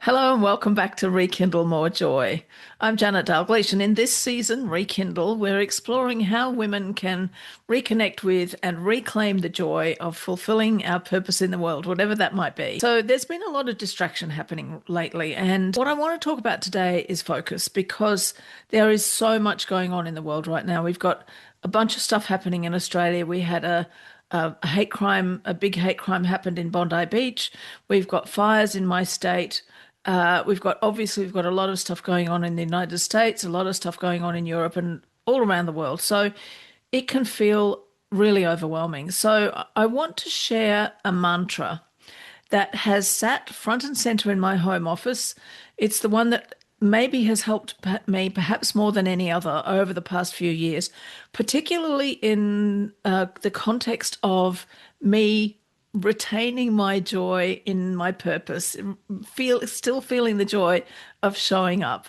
Hello and welcome back to Rekindle More Joy. I'm Janet Dalgleish, and in this season, Rekindle, we're exploring how women can reconnect with and reclaim the joy of fulfilling our purpose in the world, whatever that might be. So, there's been a lot of distraction happening lately, and what I want to talk about today is focus because there is so much going on in the world right now. We've got a bunch of stuff happening in Australia. We had a hate crime, a big hate crime happened in Bondi Beach. We've got fires in my state. We've got a lot of stuff going on in the United States, a lot of stuff going on in Europe and all around the world. So it can feel really overwhelming. So I want to share a mantra that has sat front and center in my home office. It's the one that maybe has helped me perhaps more than any other over the past few years, particularly in the context of me retaining my joy in my purpose, still feeling the joy of showing up,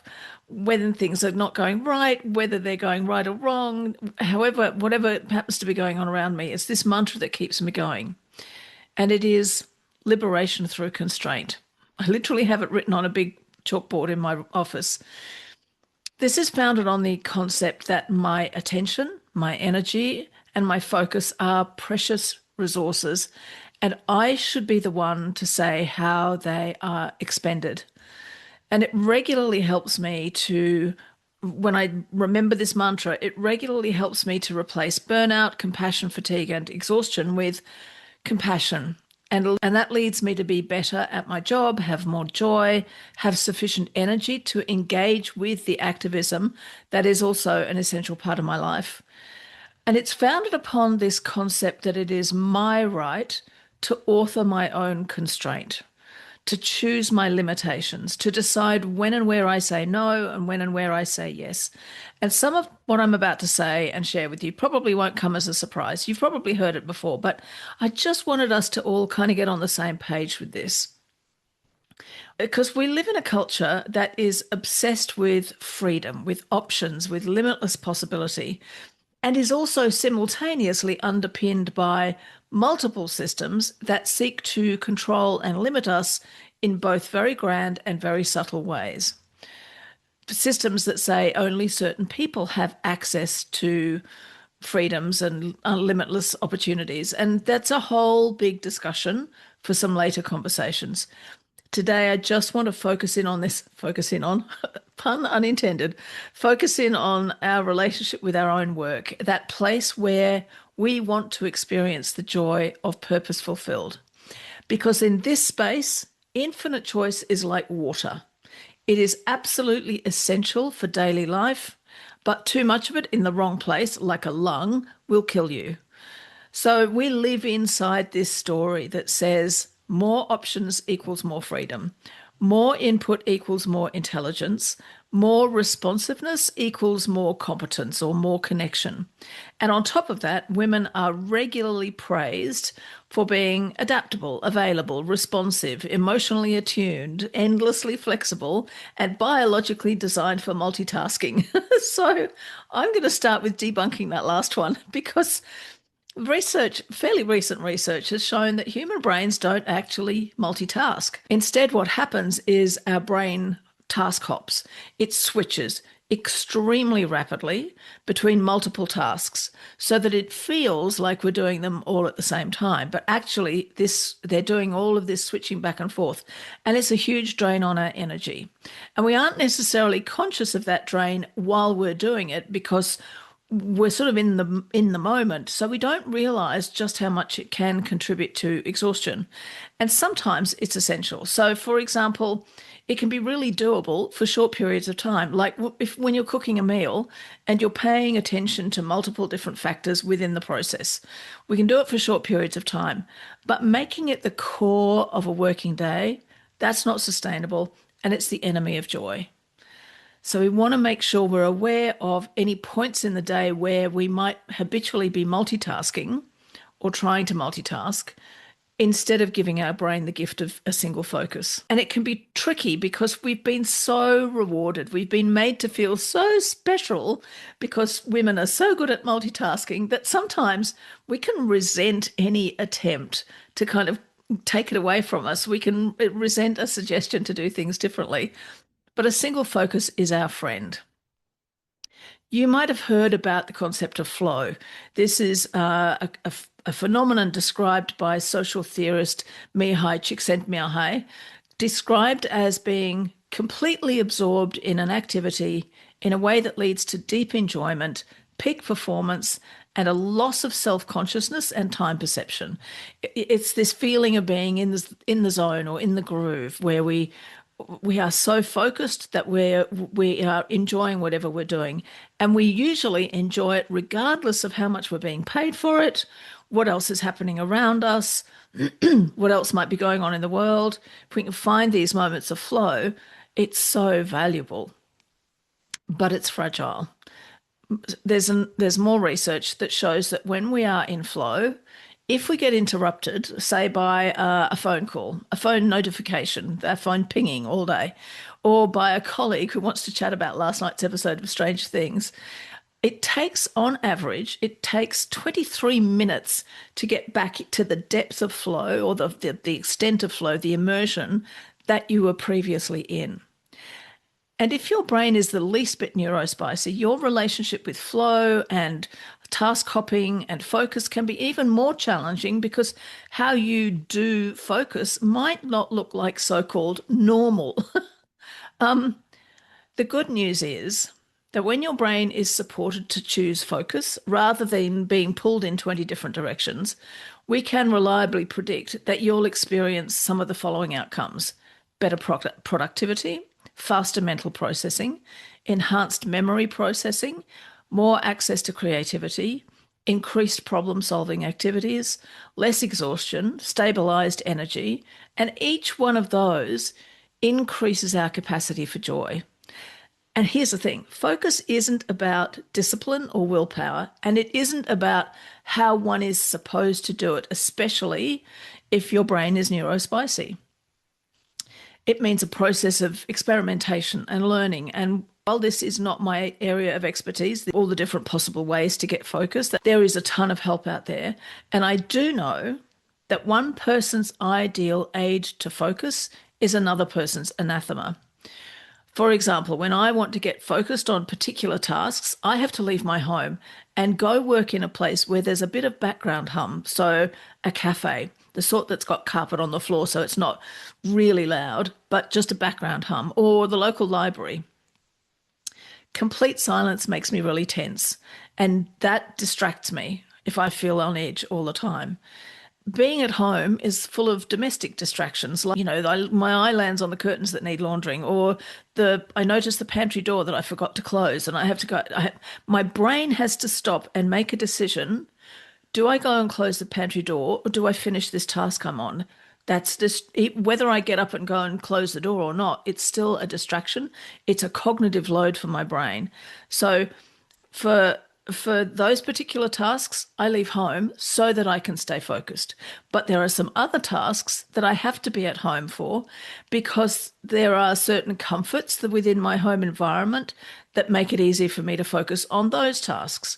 whether things are not going right, whether they're going right or wrong, however, whatever happens to be going on around me. It's this mantra that keeps me going. And it is liberation through constraint. I literally have it written on a big chalkboard in my office. This is founded on the concept that my attention, my energy, and my focus are precious resources, and I should be the one to say how they are expended. And it regularly helps me to, when I remember this mantra, it regularly helps me to replace burnout, compassion, fatigue, and exhaustion with compassion. And that leads me to be better at my job, have more joy, have sufficient energy to engage with the activism that is also an essential part of my life. And it's founded upon this concept that it is my right to author my own constraint, to choose my limitations, to decide when and where I say no and when and where I say yes. And some of what I'm about to say and share with you probably won't come as a surprise. You've probably heard it before, but I just wanted us to all kind of get on the same page with this. Because we live in a culture that is obsessed with freedom, with options, with limitless possibility, and is also simultaneously underpinned by multiple systems that seek to control and limit us in both very grand and very subtle ways. Systems that say only certain people have access to freedoms and limitless opportunities. And that's a whole big discussion for some later conversations. Today, I just want to focus in on, pun unintended, focus in on our relationship with our own work, that place where we want to experience the joy of purpose fulfilled. Because in this space, infinite choice is like water. It is absolutely essential for daily life, but too much of it in the wrong place, like a lung, will kill you. So we live inside this story that says more options equals more freedom. More input equals more intelligence. More responsiveness equals more competence or more connection. And on top of that, women are regularly praised for being adaptable, available, responsive, emotionally attuned, endlessly flexible, and biologically designed for multitasking. So I'm going to start with debunking that last one because fairly recent research has shown that human brains don't actually multitask. Instead, what happens is our brain task hops. It switches extremely rapidly between multiple tasks so that it feels like we're doing them all at the same time. But actually, they're doing all of this switching back and forth, and it's a huge drain on our energy. And we aren't necessarily conscious of that drain while we're doing it because we're sort of in the moment, so we don't realize just how much it can contribute to exhaustion. And sometimes it's essential. So for example, it can be really doable for short periods of time, like when you're cooking a meal and you're paying attention to multiple different factors within the process. We can do it for short periods of time, but making it the core of a working day, that's not sustainable, and it's the enemy of joy. So we want to make sure we're aware of any points in the day where we might habitually be multitasking or trying to multitask instead of giving our brain the gift of a single focus. And it can be tricky because we've been so rewarded. We've been made to feel so special because women are so good at multitasking that sometimes we can resent any attempt to kind of take it away from us. We can resent a suggestion to do things differently. But a single focus is our friend. You might have heard about the concept of flow. This is a phenomenon described by social theorist Mihai Csikszentmihalyi, described as being completely absorbed in an activity in a way that leads to deep enjoyment, peak performance, and a loss of self-consciousness and time perception. It's this feeling of being in the zone or in the groove where we are so focused that we are enjoying whatever we're doing, and we usually enjoy it regardless of how much we're being paid for it, what else is happening around us, what else might be going on in the world. If we can find these moments of flow, it's so valuable, but it's fragile. There's more research that shows that when we are in flow, if we get interrupted, say by a phone call, a phone notification, a phone pinging all day, or by a colleague who wants to chat about last night's episode of Strange Things, it takes, on average, it takes 23 minutes to get back to the depth of flow or the extent of flow, the immersion that you were previously in. And if your brain is the least bit neurospicy, your relationship with flow and task hopping and focus can be even more challenging because how you do focus might not look like so-called normal. The good news is that when your brain is supported to choose focus rather than being pulled in 20 different directions, we can reliably predict that you'll experience some of the following outcomes: better productivity, faster mental processing, enhanced memory processing, more access to creativity, increased problem-solving activities, less exhaustion, stabilized energy, and each one of those increases our capacity for joy. And here's the thing, focus isn't about discipline or willpower, and it isn't about how one is supposed to do it, especially if your brain is neurospicy. It means a process of experimentation and learning. And while this is not my area of expertise, all the different possible ways to get focused, there is a ton of help out there. And I do know that one person's ideal age to focus is another person's anathema. For example, when I want to get focused on particular tasks, I have to leave my home and go work in a place where there's a bit of background hum. So a cafe, the sort that's got carpet on the floor so it's not really loud, but just a background hum, or the local library. Complete silence makes me really tense, and that distracts me if I feel on edge all the time. Being at home is full of domestic distractions, like, my eye lands on the curtains that need laundering, or I notice the pantry door that I forgot to close, and I have to go. My brain has to stop and make a decision. Do I go and close the pantry door, or do I finish this task I'm on? That's just whether I get up and go and close the door or not, it's still a distraction. It's a cognitive load for my brain. So for those particular tasks, I leave home so that I can stay focused. But there are some other tasks that I have to be at home for because there are certain comforts within my home environment that make it easy for me to focus on those tasks.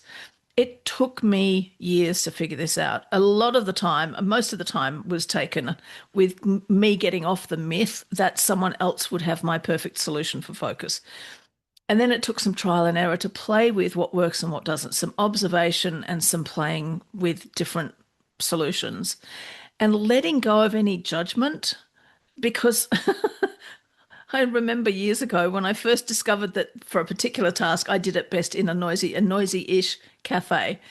It took me years to figure this out. A lot of the time, most of the time was taken with me getting off the myth that someone else would have my perfect solution for focus. And then it took some trial and error to play with what works and what doesn't, some observation and some playing with different solutions and letting go of any judgment because I remember years ago when I first discovered that for a particular task, I did it best in a noisy-ish cafe.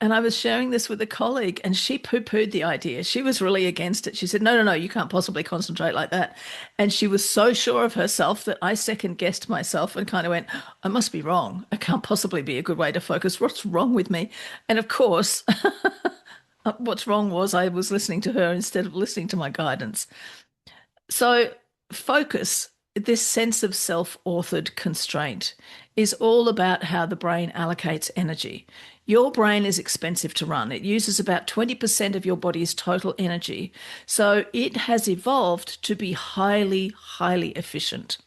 And I was sharing this with a colleague and she poo-pooed the idea. She was really against it. She said, no, you can't possibly concentrate like that. And she was so sure of herself that I second guessed myself and kind of went, I must be wrong. It can't possibly be a good way to focus. What's wrong with me? And of course, what's wrong was I was listening to her instead of listening to my guidance. So focus, this sense of self-authored constraint, is all about how the brain allocates energy. Your brain is expensive to run. It uses about 20% of your body's total energy. So it has evolved to be highly, highly efficient.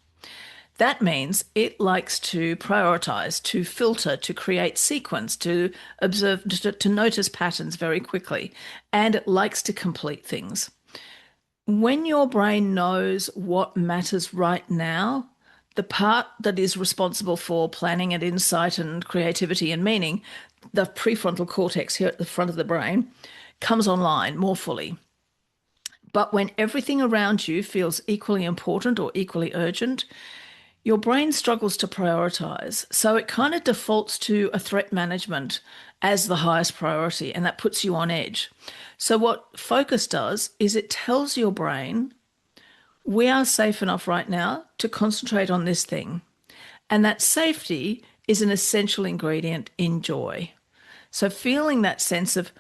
That means it likes to prioritize, to filter, to create sequence, to observe, to notice patterns very quickly. And it likes to complete things. When your brain knows what matters right now, the part that is responsible for planning and insight and creativity and meaning, the prefrontal cortex here at the front of the brain, comes online more fully. But when everything around you feels equally important or equally urgent, your brain struggles to prioritize. So it kind of defaults to a threat management as the highest priority, and that puts you on edge. So, what focus does is it tells your brain, we are safe enough right now to concentrate on this thing. And that safety is an essential ingredient in joy. So, feeling that sense of,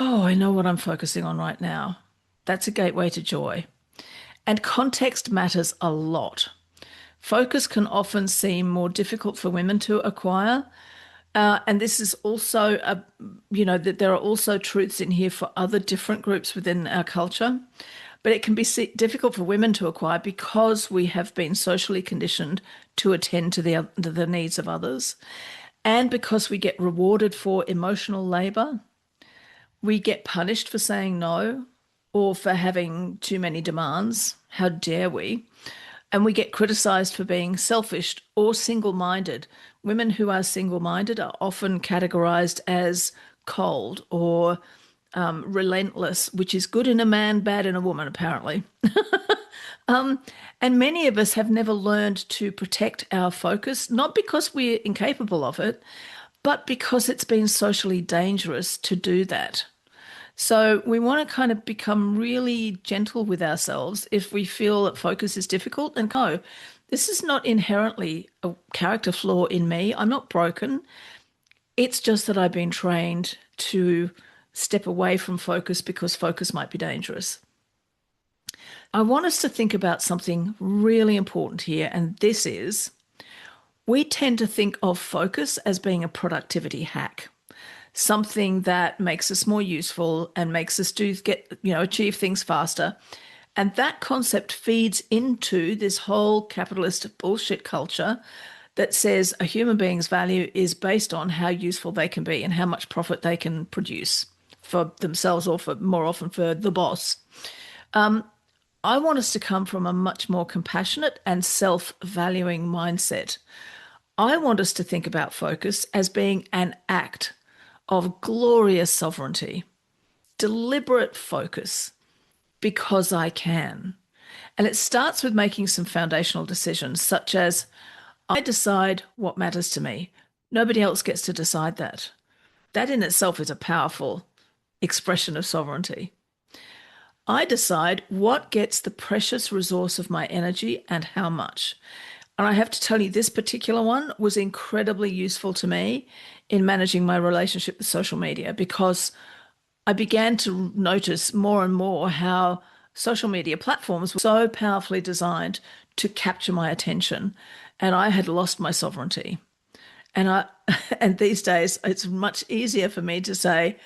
oh, I know what I'm focusing on right now, that's a gateway to joy. And context matters a lot. Focus can often seem more difficult for women to acquire. And this is also, that there are also truths in here for other different groups within our culture. But it can be difficult for women to acquire because we have been socially conditioned to attend to the needs of others. And because we get rewarded for emotional labor, we get punished for saying no or for having too many demands. How dare we? And we get criticized for being selfish or single minded. Women who are single minded are often categorized as cold or relentless, which is good in a man, bad in a woman, apparently. And many of us have never learned to protect our focus, not because we're incapable of it, but because it's been socially dangerous to do that. So we want to kind of become really gentle with ourselves if we feel that focus is difficult and go, this is not inherently a character flaw in me. I'm not broken. It's just that I've been trained to step away from focus because focus might be dangerous. I want us to think about something really important here, and this is we tend to think of focus as being a productivity hack, something that makes us more useful and makes us achieve things faster. And that concept feeds into this whole capitalist bullshit culture that says a human being's value is based on how useful they can be and how much profit they can produce for themselves or for more often for the boss. I want us to come from a much more compassionate and self-valuing mindset. I want us to think about focus as being an act of glorious sovereignty, deliberate focus, because I can. And it starts with making some foundational decisions, such as I decide what matters to me. Nobody else gets to decide that. That in itself is a powerful expression of sovereignty. I decide what gets the precious resource of my energy and how much. And I have to tell you, this particular one was incredibly useful to me in managing my relationship with social media because I began to notice more and more how social media platforms were so powerfully designed to capture my attention, and I had lost my sovereignty. And I and these days it's much easier for me to say,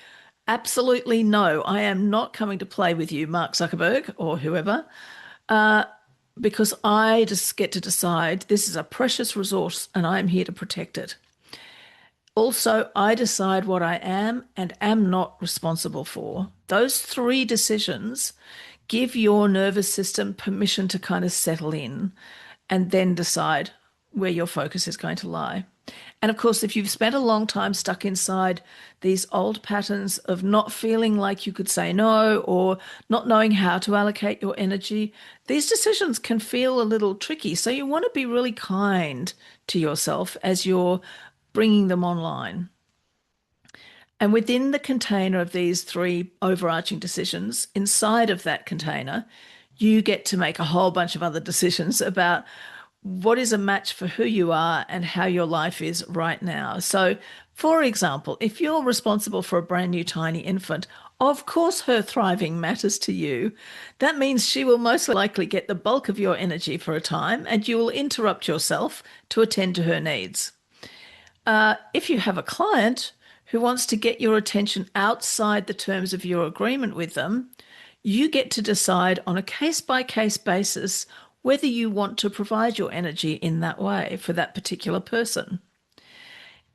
absolutely no, I am not coming to play with you, Mark Zuckerberg or whoever, because I just get to decide this is a precious resource and I'm here to protect it. Also, I decide what I am and am not responsible for. Those three decisions give your nervous system permission to kind of settle in and then decide where your focus is going to lie. And of course, if you've spent a long time stuck inside these old patterns of not feeling like you could say no or not knowing how to allocate your energy, these decisions can feel a little tricky. So you want to be really kind to yourself as you're bringing them online. And within the container of these three overarching decisions, inside of that container, you get to make a whole bunch of other decisions about what is a match for who you are and how your life is right now. So, for example, if you're responsible for a brand new tiny infant, of course her thriving matters to you. That means she will most likely get the bulk of your energy for a time and you will interrupt yourself to attend to her needs. If you have a client who wants to get your attention outside the terms of your agreement with them, you get to decide on a case-by-case basis whether you want to provide your energy in that way for that particular person.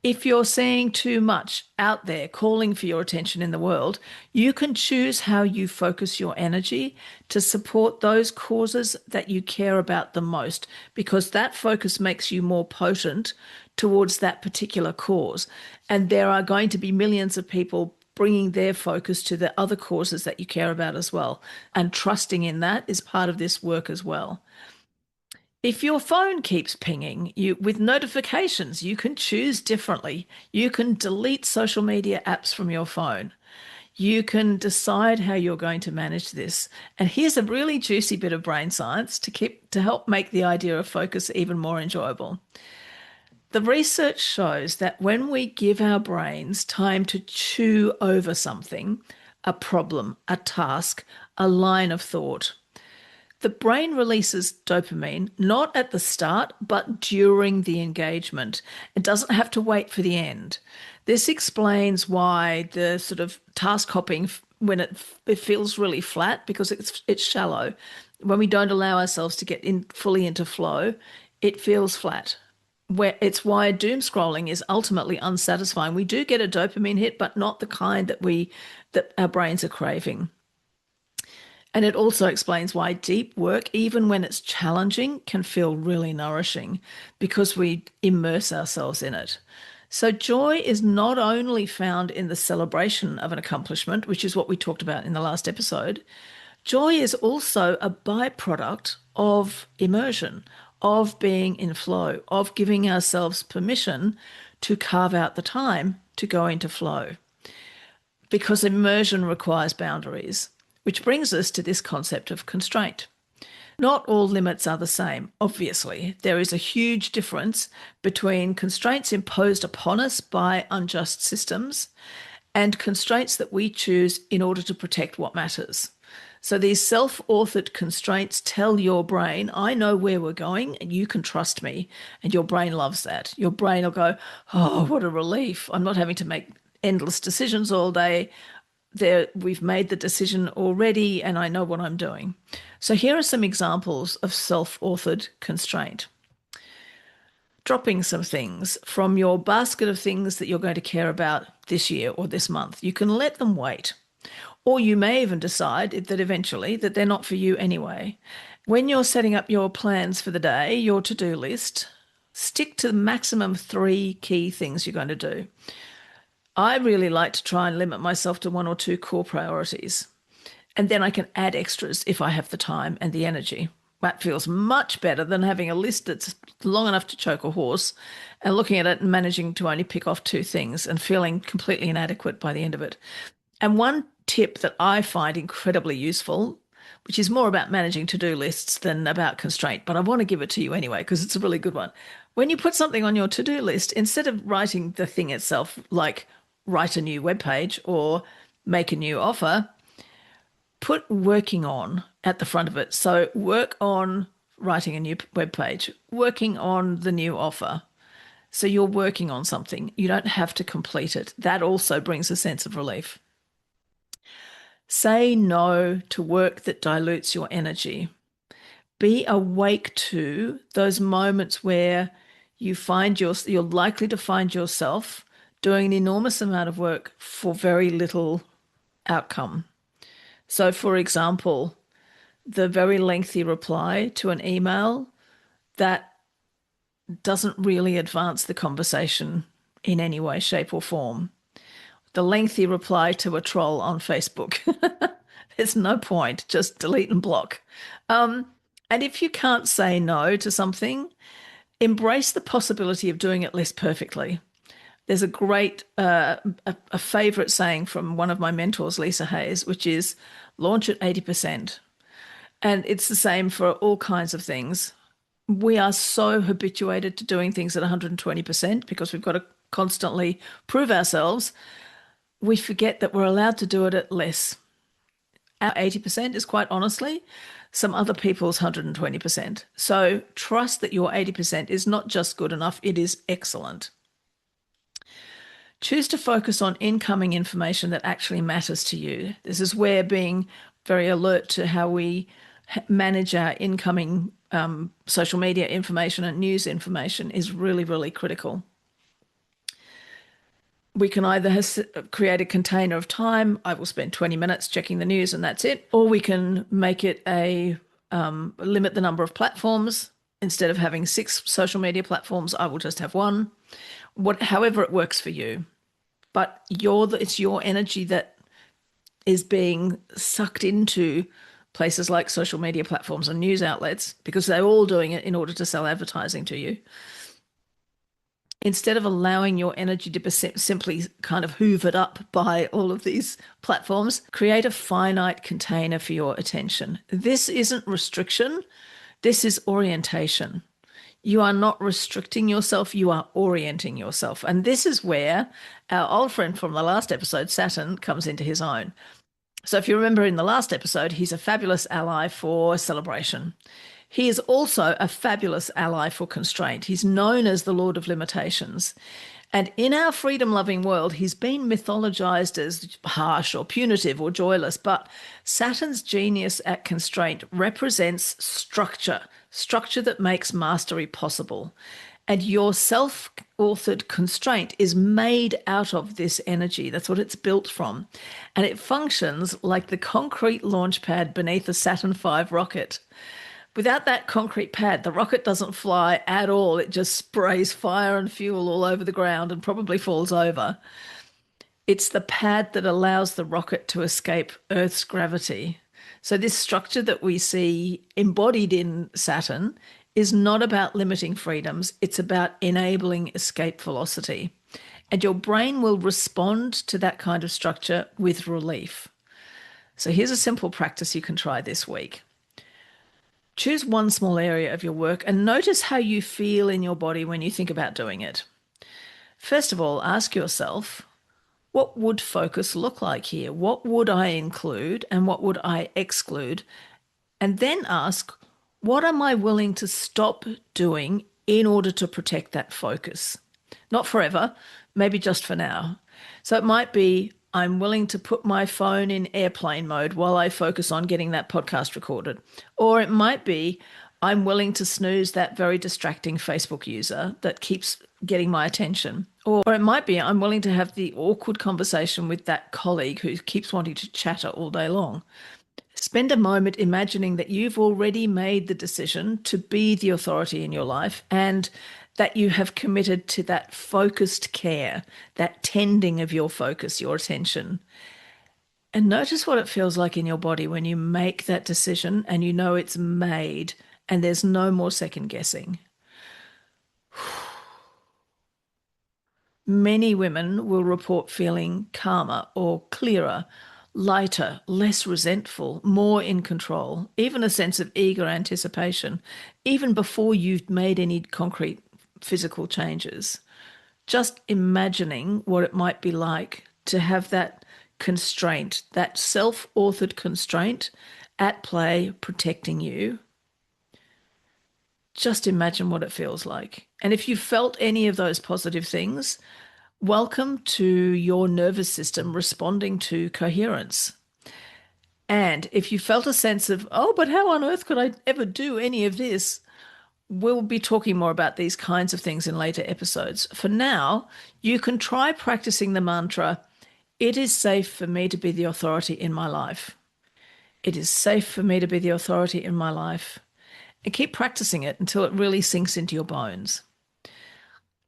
If you're seeing too much out there calling for your attention in the world, you can choose how you focus your energy to support those causes that you care about the most, because that focus makes you more potent towards that particular cause. And there are going to be millions of people bringing their focus to the other causes that you care about as well. And trusting in that is part of this work as well. If your phone keeps pinging you with notifications, you can choose differently. You can delete social media apps from your phone. You can decide how you're going to manage this. And here's a really juicy bit of brain science to help make the idea of focus even more enjoyable. The research shows that when we give our brains time to chew over something, a problem, a task, a line of thought, the brain releases dopamine not at the start, but during the engagement. It doesn't have to wait for the end. This explains why the sort of task hopping, when it feels really flat, because it's shallow. When we don't allow ourselves to get in fully into flow, it feels flat. Where it's why doom scrolling is ultimately unsatisfying. We do get a dopamine hit, but not the kind that our brains are craving. And it also explains why deep work, even when it's challenging, can feel really nourishing because we immerse ourselves in it. So, joy is not only found in the celebration of an accomplishment, which is what we talked about in the last episode, joy is also a byproduct of immersion, of being in flow, of giving ourselves permission to carve out the time to go into flow. Because immersion requires boundaries. Which brings us to this concept of constraint. Not all limits are the same, obviously. There is a huge difference between constraints imposed upon us by unjust systems and constraints that we choose in order to protect what matters. So these self-authored constraints tell your brain, I know where we're going and you can trust me. And your brain loves that. Your brain will go, oh, what a relief. I'm not having to make endless decisions all day. We've made the decision already and I know what I'm doing. So here are some examples of self-authored constraint. Dropping some things from your basket of things that you're going to care about this year or this month. You can let them wait. Or you may even decide that eventually that they're not for you anyway. When you're setting up your plans for the day, your to-do list, stick to the maximum 3 key things you're going to do. I really like to try and limit myself to 1 or 2 core priorities. And then I can add extras if I have the time and the energy. That feels much better than having a list that's long enough to choke a horse and looking at it and managing to only pick off 2 things and feeling completely inadequate by the end of it. And one tip that I find incredibly useful, which is more about managing to-do lists than about constraint, but I want to give it to you anyway because it's a really good one. When you put something on your to-do list, instead of writing the thing itself, like write a new web page or make a new offer, put working on at the front of it. So work on writing a new web page, working on the new offer. So you're working on something. You don't have to complete it. That also brings a sense of relief. Say no to work that dilutes your energy. Be awake to those moments where you're likely to find yourself doing an enormous amount of work for very little outcome. So, for example, the very lengthy reply to an email that doesn't really advance the conversation in any way, shape, or form. The lengthy reply to a troll on Facebook. There's no point, just delete and block. And if you can't say no to something, embrace the possibility of doing it less perfectly. There's a great, a favorite saying from one of my mentors, Lisa Hayes, which is launch at 80%. And it's the same for all kinds of things. We are so habituated to doing things at 120% because we've got to constantly prove ourselves. We forget that we're allowed to do it at less. Our 80% is quite honestly some other people's 120%. So trust that your 80% is not just good enough, it is excellent. Choose to focus on incoming information that actually matters to you. This is where being very alert to how we manage our incoming social media information and news information is really, really critical. We can either create a container of time. I will spend 20 minutes checking the news and that's it. Or we can make it limit the number of platforms. Instead of having 6 social media platforms, I will just have one. However it works for you. But it's your energy that is being sucked into places like social media platforms and news outlets because they're all doing it in order to sell advertising to you. Instead of allowing your energy to be simply kind of hoovered up by all of these platforms, create a finite container for your attention. This isn't restriction, this is orientation. You are not restricting yourself, you are orienting yourself. And this is where our old friend from the last episode, Saturn, comes into his own. So if you remember in the last episode, he's a fabulous ally for celebration. He is also a fabulous ally for constraint. He's known as the Lord of Limitations. And in our freedom-loving world, he's been mythologized as harsh or punitive or joyless. But Saturn's genius at constraint represents structure that makes mastery possible. And your self-authored constraint is made out of this energy. That's what it's built from. And it functions like the concrete launch pad beneath a Saturn V rocket. Without that concrete pad, the rocket doesn't fly at all. It just sprays fire and fuel all over the ground and probably falls over. It's the pad that allows the rocket to escape Earth's gravity. So this structure that we see embodied in Saturn is not about limiting freedoms. It's about enabling escape velocity. And your brain will respond to that kind of structure with relief. So here's a simple practice you can try this week. Choose one small area of your work and notice how you feel in your body when you think about doing it. First of all, ask yourself, what would focus look like here? What would I include and what would I exclude? And then ask, what am I willing to stop doing in order to protect that focus? Not forever, maybe just for now. So it might be, I'm willing to put my phone in airplane mode while I focus on getting that podcast recorded. Or it might be, I'm willing to snooze that very distracting Facebook user that keeps getting my attention. Or it might be, I'm willing to have the awkward conversation with that colleague who keeps wanting to chatter all day long. Spend a moment imagining that you've already made the decision to be the authority in your life and that you have committed to that focused care, that tending of your focus, your attention. And notice what it feels like in your body when you make that decision and you know it's made and there's no more second guessing. Many women will report feeling calmer or clearer, lighter, less resentful, more in control, even a sense of eager anticipation, even before you've made any concrete physical changes. Just imagining what it might be like to have that constraint, that self-authored constraint at play protecting you. Just imagine what it feels like. And if you felt any of those positive things, welcome to your nervous system responding to coherence. And if you felt a sense of, oh, but how on earth could I ever do any of this? We'll be talking more about these kinds of things in later episodes. For now, you can try practicing the mantra, it is safe for me to be the authority in my life. It is safe for me to be the authority in my life. And keep practicing it until it really sinks into your bones.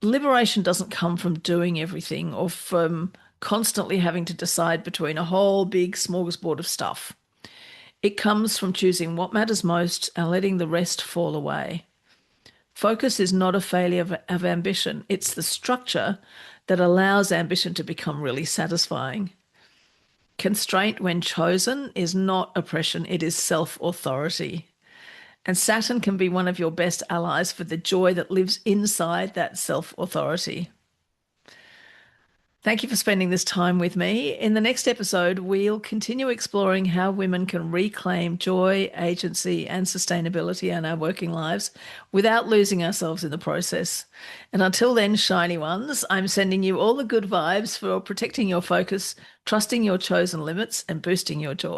Liberation doesn't come from doing everything or from constantly having to decide between a whole big smorgasbord of stuff. It comes from choosing what matters most and letting the rest fall away. Focus is not a failure of ambition. It's the structure that allows ambition to become really satisfying. Constraint, when chosen, is not oppression. It is self-authority. And Saturn can be one of your best allies for the joy that lives inside that self-authority. Thank you for spending this time with me. In the next episode, we'll continue exploring how women can reclaim joy, agency, and sustainability in our working lives without losing ourselves in the process. And until then, shiny ones, I'm sending you all the good vibes for protecting your focus, trusting your chosen limits, and boosting your joy.